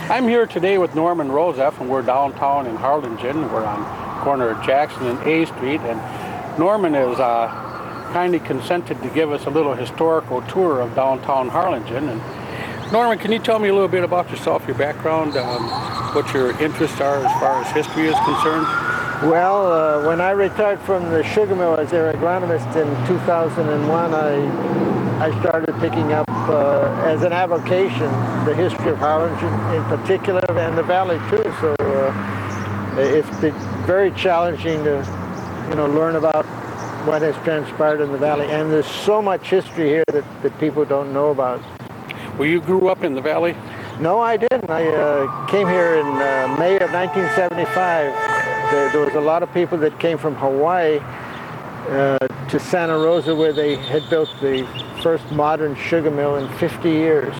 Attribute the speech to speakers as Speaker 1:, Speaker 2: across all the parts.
Speaker 1: I'm here today with Norman Rozeff, and we're downtown in Harlingen. We're on corner of Jackson and A Street, and Norman is kindly consented to give us a little historical tour of downtown Harlingen. And Norman, can you tell me a little bit about yourself, your background, what your interests are as far as history is concerned?
Speaker 2: Well, when I retired from the sugar mill as their agronomist in 2001, I started picking up as an avocation the history of Harlingen in particular, and the valley too. So it's been very challenging to learn about what has transpired in the valley, and there's so much history here that people don't know about.
Speaker 1: Well, you grew up in the valley?
Speaker 2: No, I didn't. I came here in May of 1975. There was a lot of people that came from Hawaii to Santa Rosa, where they had built the first modern sugar mill in 50 years.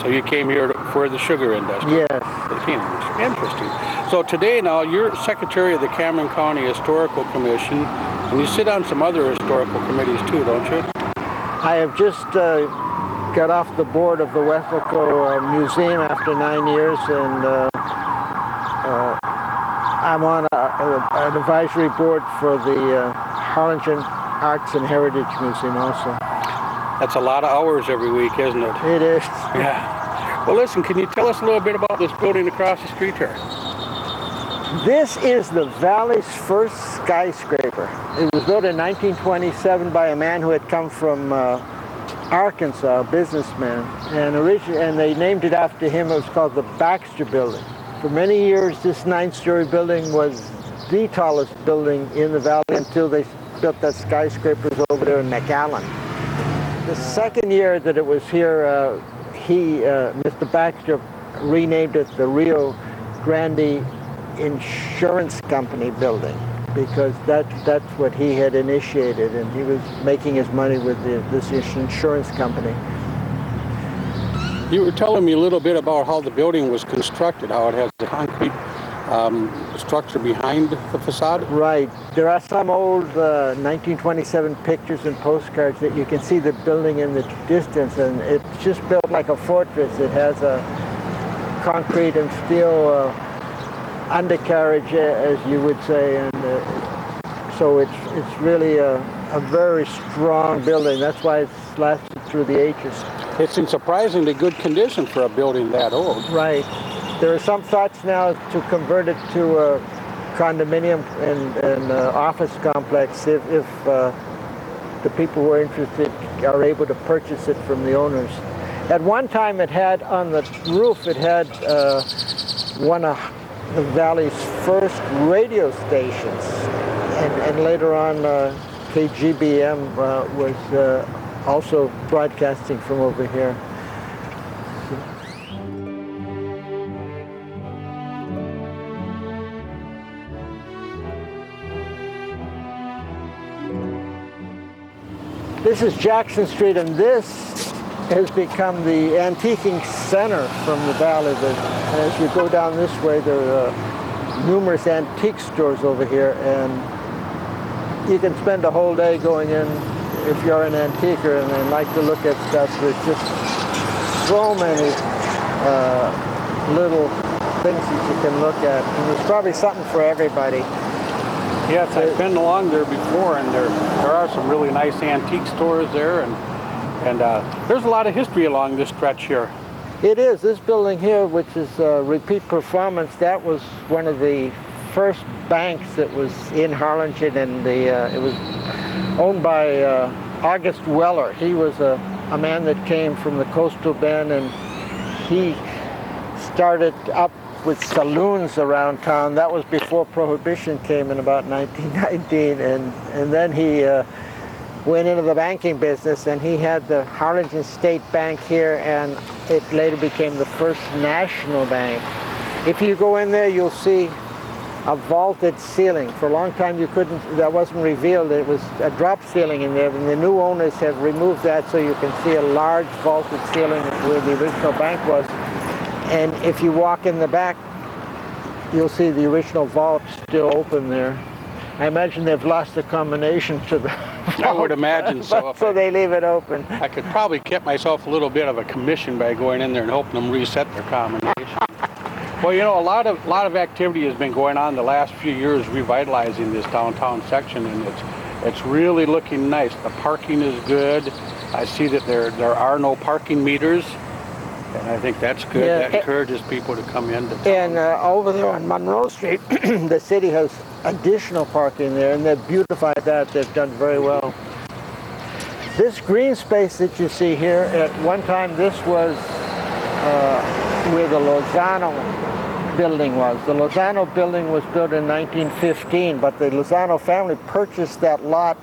Speaker 1: So you came here for the sugar industry?
Speaker 2: Yes.
Speaker 1: The cane industry. Interesting. So today now, you're secretary of the Cameron County Historical Commission, and you sit on some other historical committees too, don't you?
Speaker 2: I have just got off the board of the Wethelico Museum after 9 years, and I'm on an advisory board for the Harlingen Arts and Heritage Museum also.
Speaker 1: That's a lot of hours every week, isn't it?
Speaker 2: It is.
Speaker 1: Yeah. Well, listen, can you tell us a little bit about this building across the street here?
Speaker 2: This is the valley's first skyscraper. It was built in 1927 by a man who had come from Arkansas, a businessman, and they named it after him. It was called the Baxter Building. For many years, this 9-story building was the tallest building in the valley until they built that skyscrapers over there in McAllen. The second year that it was here, Mr. Baxter, renamed it the Rio Grande Insurance Company building, because that's what he had initiated, and he was making his money with this insurance company.
Speaker 1: You were telling me a little bit about how the building was constructed, how it has the concrete structure behind the facade?
Speaker 2: Right. There are some old 1927 pictures and postcards that you can see the building in the distance, and it's just built like a fortress. It has a concrete and steel undercarriage, as you would say, and so it's really a very strong building. That's why it's lasted through the ages.
Speaker 1: It's in surprisingly good condition for a building that old.
Speaker 2: Right. There are some thoughts now to convert it to a condominium and office complex if the people who are interested are able to purchase it from the owners. At one time, it had on the roof, it had one of the valley's first radio stations, and later on KGBM was also broadcasting from over here. This is Jackson Street, and this has become the antiquing center from the valley. As you go down this way, there are numerous antique stores over here, and you can spend a whole day going in if you're an antiquer and like to look at stuff. There's just so many little things that you can look at, and there's probably something for everybody.
Speaker 1: Yes, I've been along there before, and there are some really nice antique stores there, and there's a lot of history along this stretch here.
Speaker 2: It is. This building here, which is Repeat Performance, that was one of the first banks that was in Harlingen, and it was owned by August Weller. He was a man that came from the coastal bend, and he started up with saloons around town. That was before Prohibition came in about 1919, and then he went into the banking business, and he had the Harlingen State Bank here, and it later became the First National Bank. If you go in there, you'll see a vaulted ceiling. For a long time that wasn't revealed. It was a drop ceiling in there, and the new owners have removed that, so you can see a large vaulted ceiling where the original bank was. And if you walk in the back, you'll see the original vault still open there. I imagine they've lost the combination to the
Speaker 1: I would imagine so.
Speaker 2: So they leave it open.
Speaker 1: I could probably get myself a little bit of a commission by going in there and helping them reset their combination. Well, you know, a lot of activity has been going on the last few years revitalizing this downtown section, and it's really looking nice. The parking is good. I see that there are no parking meters, and I think that's good.
Speaker 2: Yeah,
Speaker 1: that encourages people to come in.
Speaker 2: And over there on Monroe Street, the city has additional parking there, and they've beautified that. They've done very well. This green space that you see here, at one time this was where the Lozano building was. The Lozano building was built in 1915, but the Lozano family purchased that lot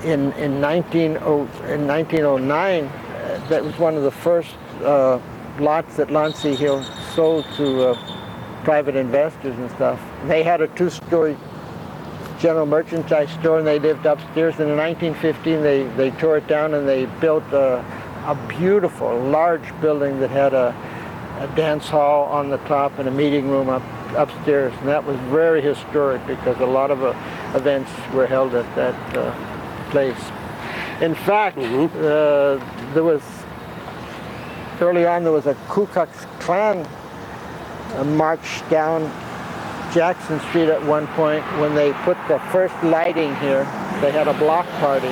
Speaker 2: in 1909. That was one of the first lots that Lansing Hill sold to private investors and stuff. They had a two-story general merchandise store, and they lived upstairs. And in 1915, they tore it down and they built a beautiful, large building that had a dance hall on the top and a meeting room upstairs. And that was very historic because a lot of events were held at that place. In fact, early on there was a Ku Klux Klan march down Jackson Street at one point when they put the first lighting here. They had a block party.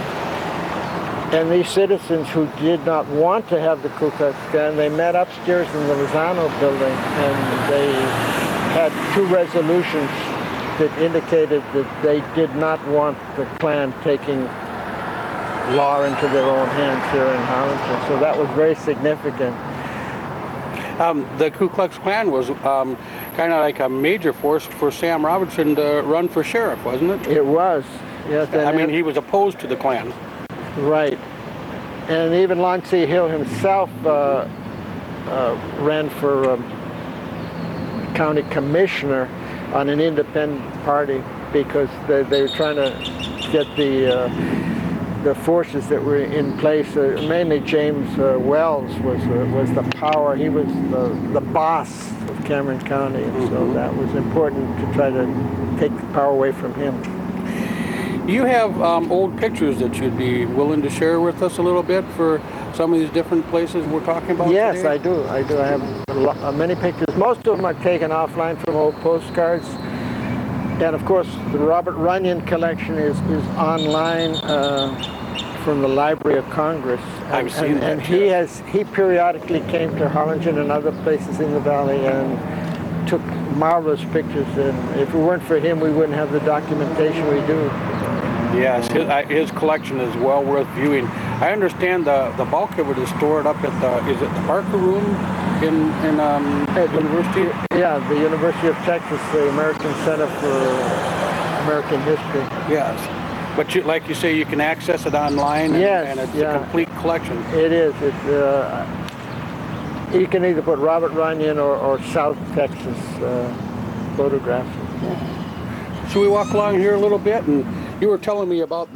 Speaker 2: And these citizens who did not want to have the Ku Klux Klan, they met upstairs in the Lozano building, and they had two resolutions that indicated that they did not want the Klan taking law into their own hands here in Harlingen. So that was very significant.
Speaker 1: The Ku Klux Klan was kind of like a major force for Sam Robinson to run for sheriff, wasn't it?
Speaker 2: It was, yes.
Speaker 1: I mean, he was opposed to the Klan.
Speaker 2: Right. And even Lansing Hill himself ran for county commissioner on an independent party because they were trying to get the forces that were in place. Mainly James Wells was the power. He was the boss of Cameron County, and so that was important to try to take the power away from him.
Speaker 1: You have old pictures that you'd be willing to share with us a little bit for some of these different places we're talking about
Speaker 2: Yes,
Speaker 1: today?
Speaker 2: I do. I have many pictures. Most of them are taken offline from old postcards. And of course, the Robert Runyon collection is online from the Library of Congress.
Speaker 1: I've seen that.
Speaker 2: And he periodically came to Harlingen and other places in the valley and took marvelous pictures. And if it weren't for him, we wouldn't have the documentation we do.
Speaker 1: Yes, his collection is well worth viewing. I understand the bulk of it is stored up at is it the Barker Room in University?
Speaker 2: Yeah, the University of Texas, the American Center for American History.
Speaker 1: Yes, but like you say, you can access it online, and it's a complete collection.
Speaker 2: It is. You can either put Robert Runyon or South Texas photographs.
Speaker 1: Should we walk along here a little bit? And you were telling me about